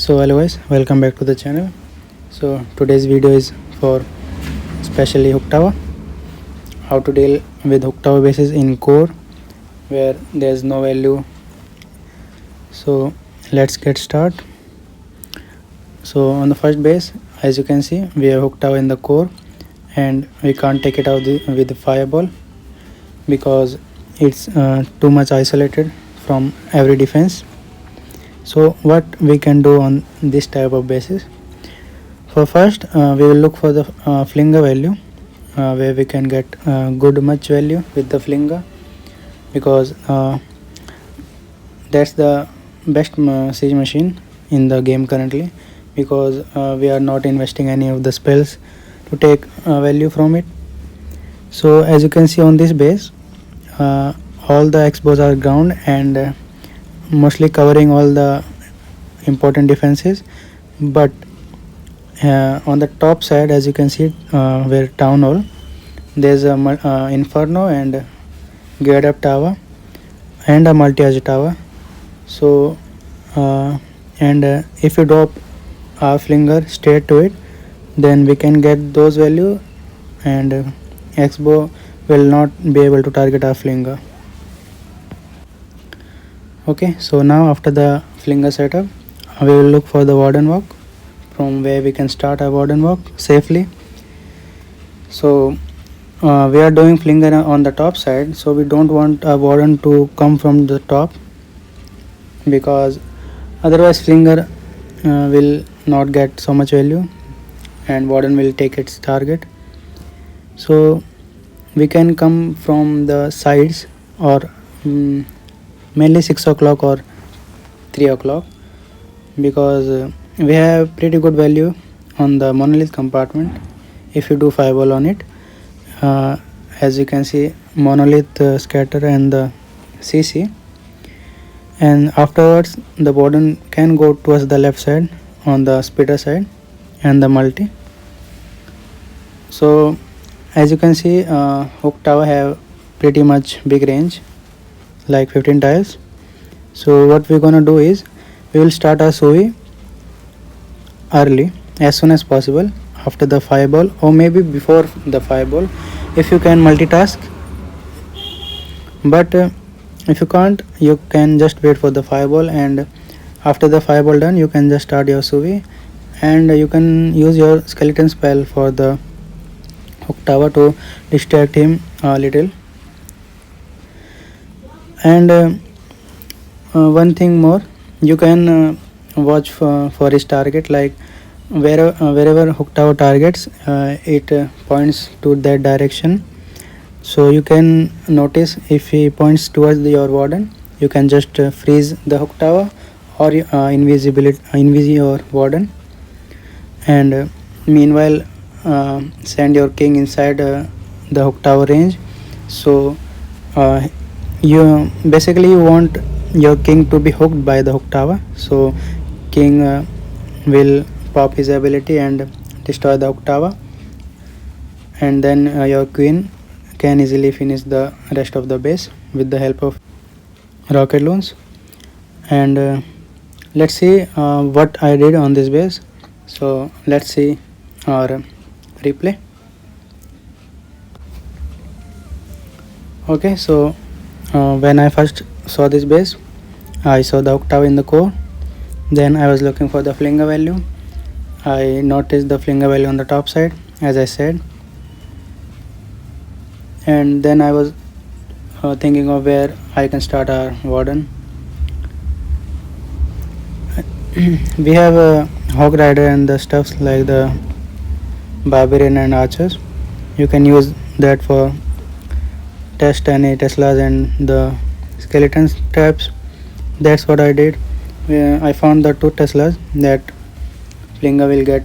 So hello guys, welcome back to the channel. So today's video is for especially hook tower, how to deal with hook tower bases in core where there's no value. So let's get started. So on the first base, as you can see, we have hook tower in the core and we can't take it out with the fireball because it's too much isolated from every defense. So what we can do on this type of basis? For first, we will look for the flinger value where we can get good much value with the flinger because that's the best siege machine in the game currently because we are not investing any of the spells to take value from it. So as you can see on this base, all the X-bows are ground and mostly covering all the important defenses, but on the top side, as you can see, where town hall, there's a inferno and geared up tower and a multi-edge tower. So if you drop our flinger straight to it, then we can get those value and X-bow will not be able to target our flinger. Okay, so now after the flinger setup, we will look for the warden walk from where we can start our warden walk safely. So we are doing flinger on the top side, so we don't want our warden to come from the top because otherwise flinger will not get so much value and warden will take its target. So we can come from the sides or mainly 6 o'clock or 3 o'clock because we have pretty good value on the monolith compartment if you do fireball on it. As you can see, monolith scatter and the CC, and afterwards the warden can go towards the left side on the splitter side and the multi. So as you can see, hook tower have pretty much big range, like 15 tiles. So what we're gonna do is we will start our SUVI early, as soon as possible after the fireball or maybe before the fireball if you can multitask, but if you can't, you can just wait for the fireball, and after the fireball done you can just start your SUVI and you can use your skeleton spell for the hook tower to distract him a little. And one thing more, you can watch for his target, like wherever hook tower targets, it points to that direction. So you can notice if he points towards your warden, you can just freeze the hook tower or invisi your warden, and meanwhile send your king inside the hook tower range. So you want your king to be hooked by the hook tower, so king will pop his ability and destroy the hook tower, and then your queen can easily finish the rest of the base with the help of RocKetLoons. And let's see what I did on this base. So let's see our replay. Okay, so when I first saw this base, I saw the hook tower in the core. Then I was looking for the flinger value. I noticed the flinger value on the top side, as I said, and then I was thinking of where I can start our warden. We have a hog rider and the stuffs like the barbarian and archers. You can use that for test any Teslas and the skeleton traps. That's what I did. I found the 2 Teslas that flinger will get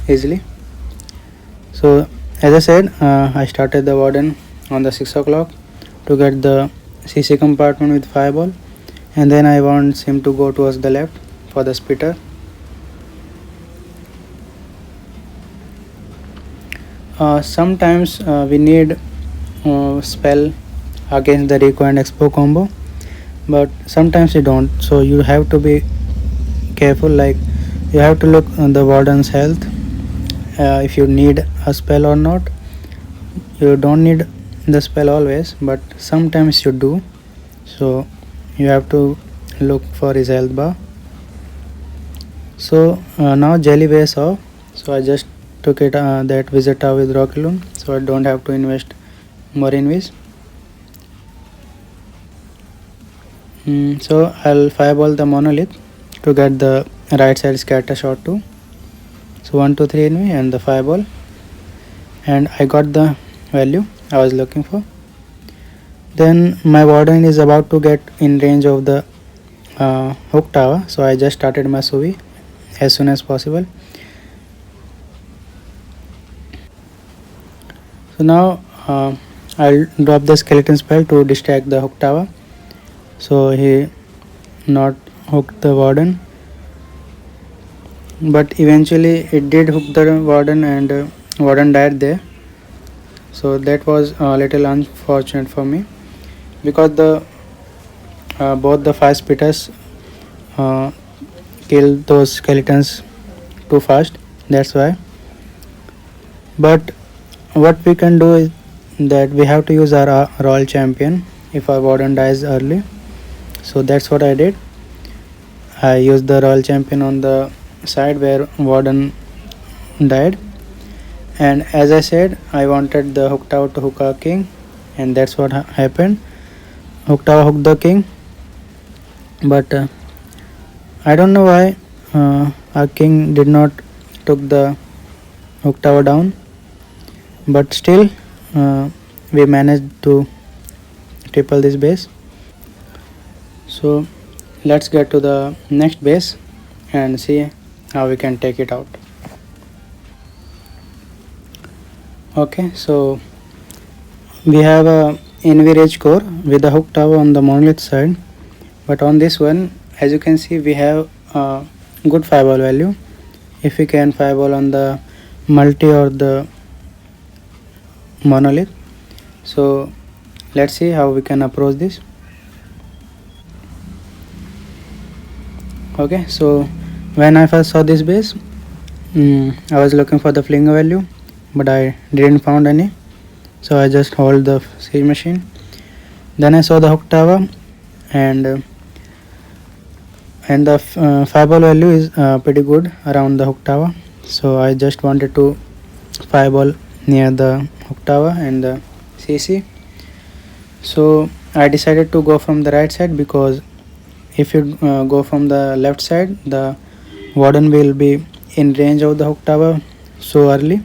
easily. So as I said, I started the warden on the 6 o'clock to get the CC compartment with fireball, and then I want him to go towards the left for the splitter. Sometimes we need spell against the Rico and Expo combo, but sometimes you don't, so you have to be careful, like you have to look on the warden's health, if you need a spell or not. You don't need the spell always, but sometimes you do, so you have to look for his health bar. So now jelly wears off, so I just took it that visit tower with RocKetLoon, so I don't have to invest more invis. So I'll fireball the monolith to get the right side scatter shot too. So 1 2 3 envy and the fireball, and I got the value I was looking for. Then my warden is about to get in range of the hook tower, so I just started my suvi as soon as possible. So now I'll drop the skeleton spell to distract the hook tower, so he not hooked the warden, but eventually it did hook the warden, and warden died there. So that was a little unfortunate for me, because the both the fire spitters killed those skeletons too fast, that's why. But what we can do is that we have to use our royal champion if our warden dies early. So that's what I did. I used the royal champion on the side where warden died, and as I said, I wanted the hook tower to hook our king, and that's what happened. Hook tower hooked the king, but I don't know why our king did not took the hook tower down, but still we managed to triple this base. So let's get to the next base and see how we can take it out. Okay, so we have a envy core with a hook tower on the monolith side, but on this one, as you can see, we have a good fireball value. If we can fireball on the multi or the monolith, so let's see how we can approach this. Okay, so when I first saw this base, I was looking for the flinger value, but I didn't found any, so I just hold the siege machine. Then I saw the hook tower, and the fireball value is pretty good around the hook tower, so I just wanted to fireball near the hook tower and the CC. So I decided to go from the right side, because if you go from the left side, the warden will be in range of the hook tower so early.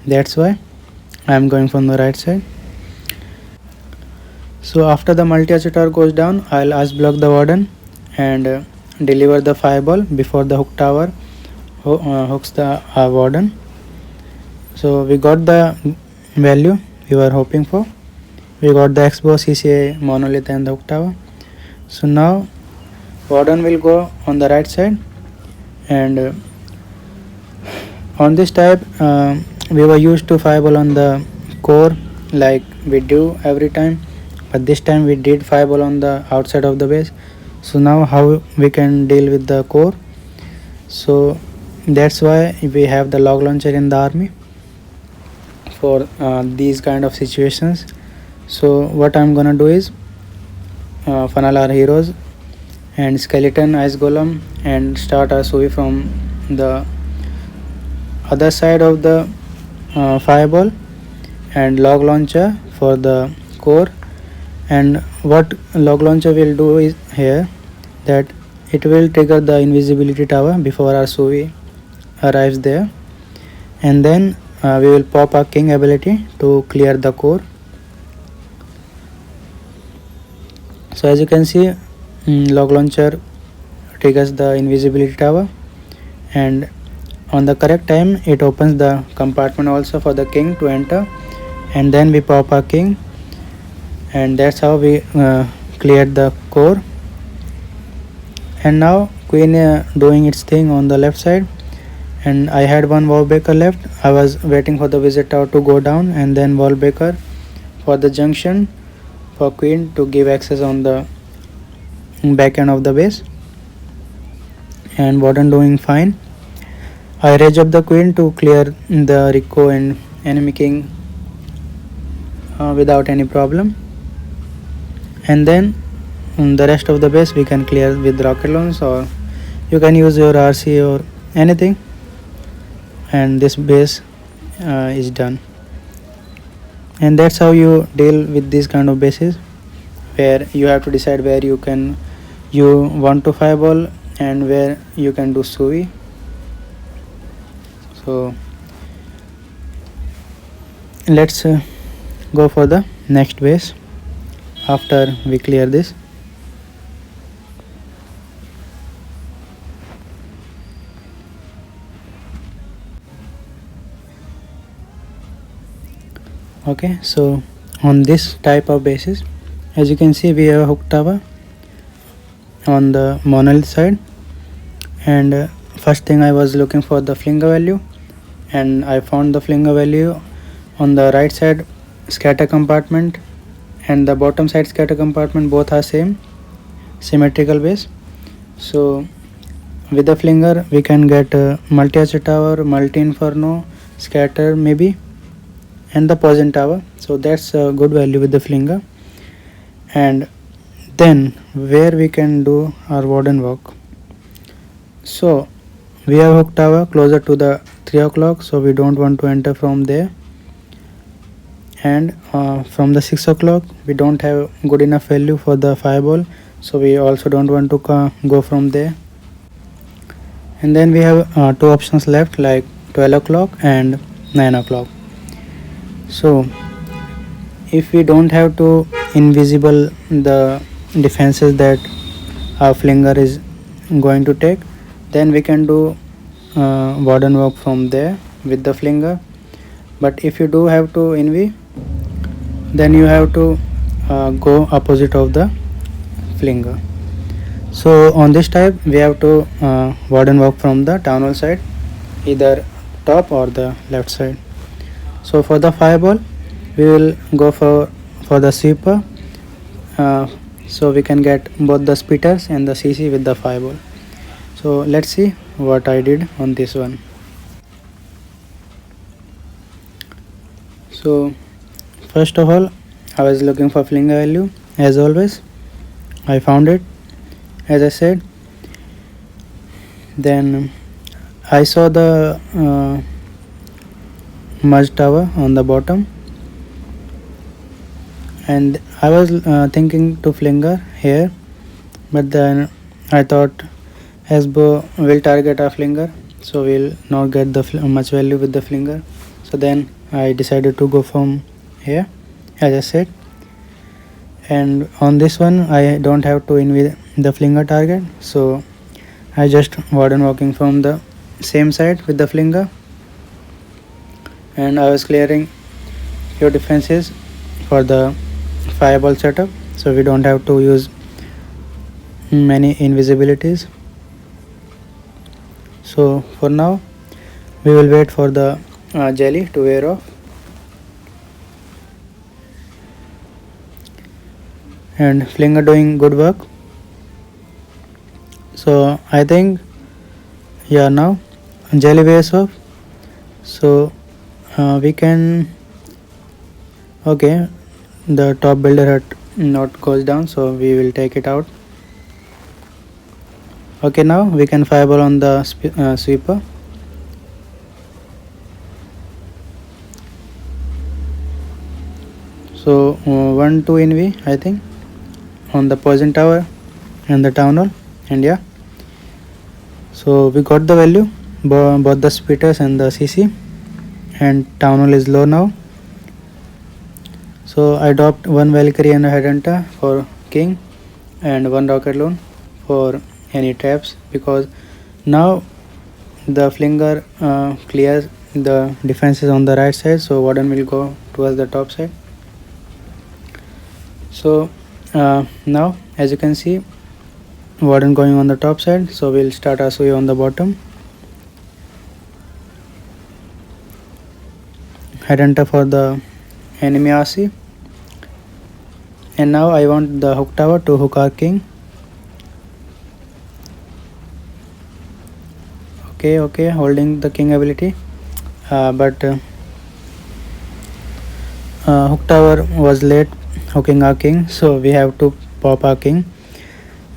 That's why I am going from the right side. So after the multi-archer tower goes down, I'll ice block the warden and deliver the fireball before the hook tower hooks the warden. So we got the value we were hoping for. We got the X-bow, CCA, monolith and the hook tower. So now warden will go on the right side, and on this type we were used to fireball on the core like we do every time, but this time we did fireball on the outside of the base. So now how we can deal with the core? So that's why we have the log launcher in the army for these kind of situations. So what I'm gonna do is funnel our heroes and skeleton ice golem and start our Sui from the other side of the fireball, and log launcher for the core. And what log launcher will do is here that it will trigger the invisibility tower before our Sui arrives there, and then we will pop our king ability to clear the core. So as you can see, log launcher triggers the invisibility tower, and on the correct time it opens the compartment also for the king to enter, and then we pop our king, and that's how we cleared the core. And now queen doing its thing on the left side, and I had one wall breaker left. I was waiting for the visit tower to go down and then wall breaker for the junction for queen to give access on the back end of the base. and Warden doing fine. I raise up the queen to clear the Rico and enemy king without any problem, and then the rest of the base we can clear with rocket loans, or you can use your RC or anything, and this base is done. And that's how you deal with these kind of bases, where you have to decide where you want to fireball and where you can do sui. So let's go for the next base after we clear this. Okay, so on this type of bases, as you can see, we have a hook tower on the monolith side, and first thing I was looking for the flinger value, and I found the flinger value on the right side scatter compartment and the bottom side scatter compartment, both are same symmetrical base. So with the flinger we can get multi-archer tower, multi-inferno, scatter maybe, and the poison tower. So that's a good value with the flinger. And then where we can do our warden walk, so we have hook tower closer to the 3 o'clock, so we don't want to enter from there, and from the 6 o'clock we don't have good enough value for the fireball, so we also don't want to go from there. And then we have two options left, like 12 o'clock and 9 o'clock. So if we don't have to invisible the defenses that our flinger is going to take, then we can do warden walk from there with the flinger. But if you do have to envy, then you have to go opposite of the flinger. So on this type we have to warden walk from the town hall side, either top or the left side. So for the fireball we will go for the sweeper, so we can get both the spitters and the CC with the fireball. So let's see what I did on this one. So first of all I was looking for flinger value, as always I found it, as I said. Then I saw the merge tower on the bottom, and I was thinking to flinger here, but then I thought as bow will target our flinger, so we'll not get the much value with the flinger. So then I decided to go from here, as I said. And on this one I don't have to envy the flinger target, so I just warden walking from the same side with the flinger, and I was clearing few defenses for the fireball setup, so we don't have to use many invisibilities. So for now we will wait for the jelly to wear off, and flinger doing good work. So I think, yeah, now jelly wears off, so we can, okay, the top builder hut not goes down, so we will take it out. Okay, now we can fireball on the sweeper. So 1-2 envy I think on the poison tower and the town hall, and yeah, so we got the value, both the spitters and the CC, and town hall is low now. So I dropped one Valkyrie and a headhunter for king, and one RocKetLoon for any traps, because now the flinger clears the defenses on the right side, so warden will go towards the top side. So now as you can see, warden going on the top side, so we'll start our sui on the bottom. Headhunter for the enemy RC, and now I want the hook tower to hook our king. okay, holding the king ability, but hook tower was late hooking our king, so we have to pop our king.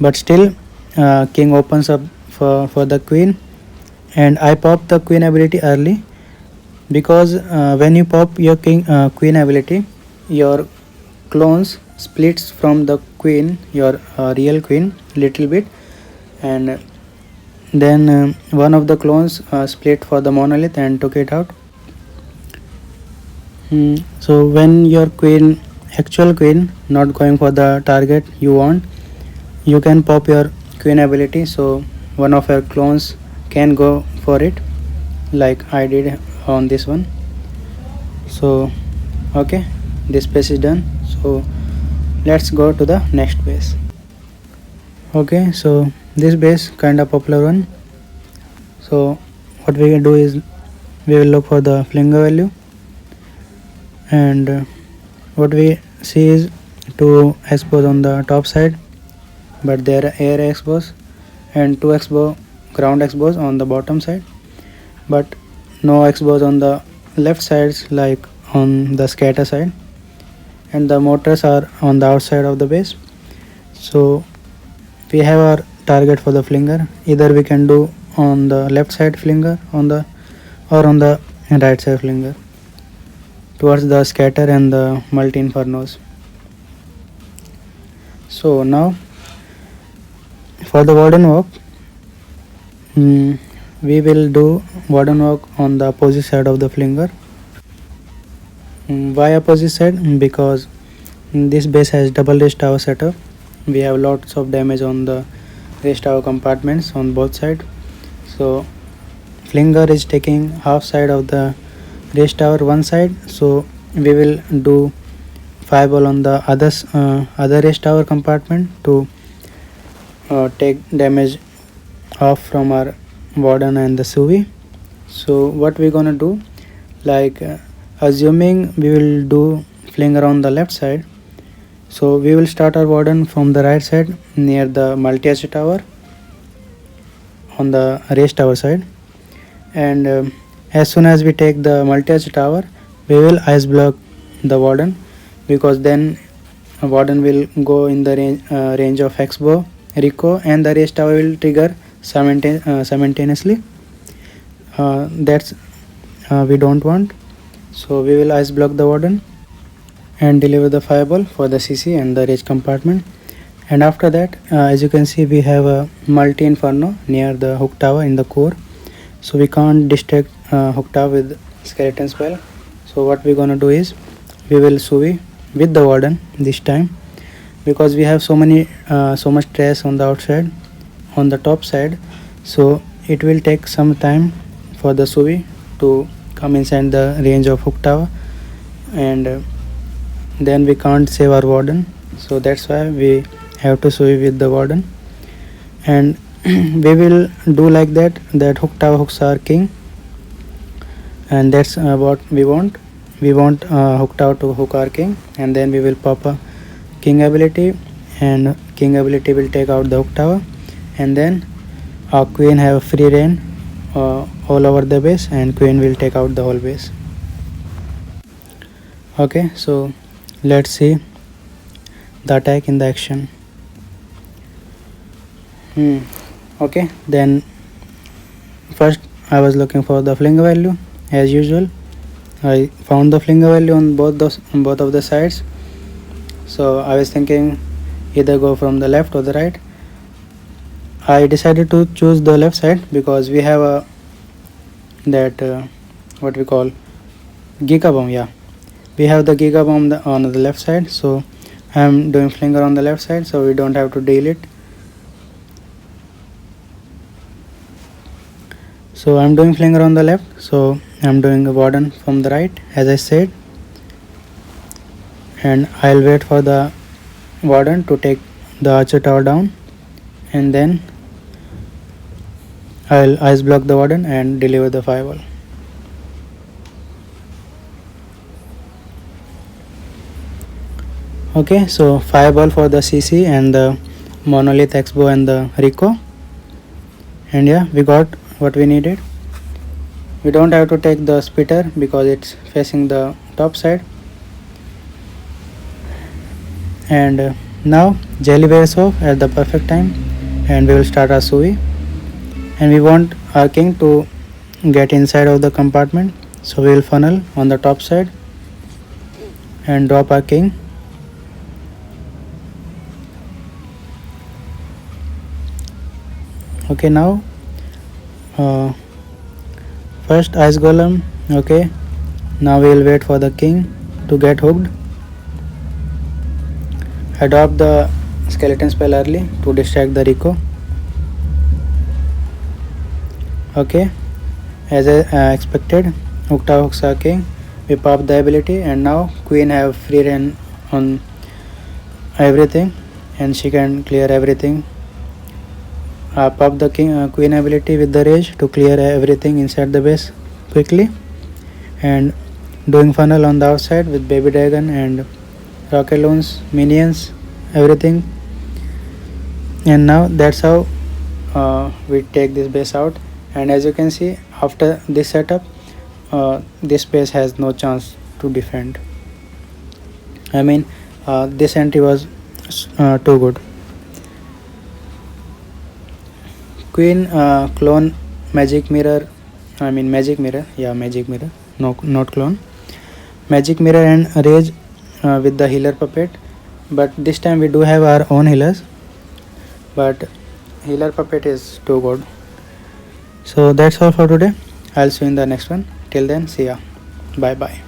But still, king opens up for the queen, and I pop the queen ability early, because when you pop your queen ability, your clones splits from the queen, your real queen, little bit, and then one of the clones split for the monolith and took it out. So when your queen, actual queen, not going for the target you want, you can pop your queen ability, so one of your clones can go for it, like I did on this one. So okay, this base is done, so let's go to the next base. Okay, so this base kind of popular one, so what we can do is we will look for the flinger value, and what we see is two expos on the top side, but there are air expos, and two expo ground expos on the bottom side, but no expos on the left sides like on the scatter side, and the motors are on the outside of the base. So we have our target for the flinger. Either we can do on the left side flinger on the right side flinger towards the scatter and the multi infernos. So now for the warden walk, we will do warden walk on the opposite side of the flinger. Why opposite side? Because this base has double race tower setup. We have lots of damage on the race tower compartments on both sides. So flinger is taking half side of the race tower one side, so we will do FireBall on the other race tower compartment to take damage off from our warden and the Suvi. So what we're gonna do, like assuming we will do flinger on the left side, so we will start our warden from the right side near the multi-arch tower on the race tower side, and as soon as we take the multi-arch tower, we will ice block the warden, because then warden will go in the range of X-bow, Rico, and the race tower will trigger simultaneously. That's we don't want, so we will ice block the warden and deliver the FireBall for the CC and the rage compartment. And after that, as you can see, we have a multi inferno near the hook tower in the core, so we can't distract hook tower with skeleton spell. So what we're gonna do is we will Suvi with the warden this time, because we have so much stress on the outside, on the top side, so it will take some time for the Suvi to come inside the range of hook tower, and then we can't save our warden, so that's why we have to Suvi with the warden. And we will do like that hook tower hooks our king, and that's what we want. We want hook tower to hook our king, and then we will pop a king ability, and king ability will take out the hook tower, and then our queen have free reign all over the base, and queen will take out the whole base. Okay, so let's see the attack in the action. Okay, then first I was looking for the flinger value. As usual, I found the flinger value on both of the sides, so I was thinking either go from the left or the right. I decided to choose the left side because we have what we call Giga Bomb. Yeah, we have the Giga Bomb on the left side, so I am doing flinger on the left side, so we don't have to deal it. So I'm doing flinger on the left, so I'm doing a warden from the right, as I said, and I'll wait for the warden to take the archer tower down, and then I'll ice block the warden and deliver the FireBall. Okay, so FireBall for the CC and the monolith X-bow and the Rico, and yeah, we got what we needed. We don't have to take the splitter because it's facing the top side. And now jelly wears off at the perfect time, and we will start our sous vide. And we want our king to get inside of the compartment, so we will funnel on the top side and drop our king. Okay, now first ice golem. Okay, now we will wait for the king to get hooked. I dropped the skeleton spell early to distract the Rico. Okay, as I expected, Ukta hooks our king. We pop the ability, and now queen have free reign on everything, and she can clear everything. Pop the queen ability with the rage to clear everything inside the base quickly, and doing funnel on the outside with baby dragon and RocKetLoon's minions, everything. And now that's how we take this base out. And as you can see, after this setup, this base has no chance to defend. I mean, this entry was too good. Queen clone magic mirror, no, not clone, magic mirror and rage with the healer puppet. But this time we do have our own healers, but healer puppet is too good. So that's all for today. I'll see you in the next one. Till then, see ya. Bye bye.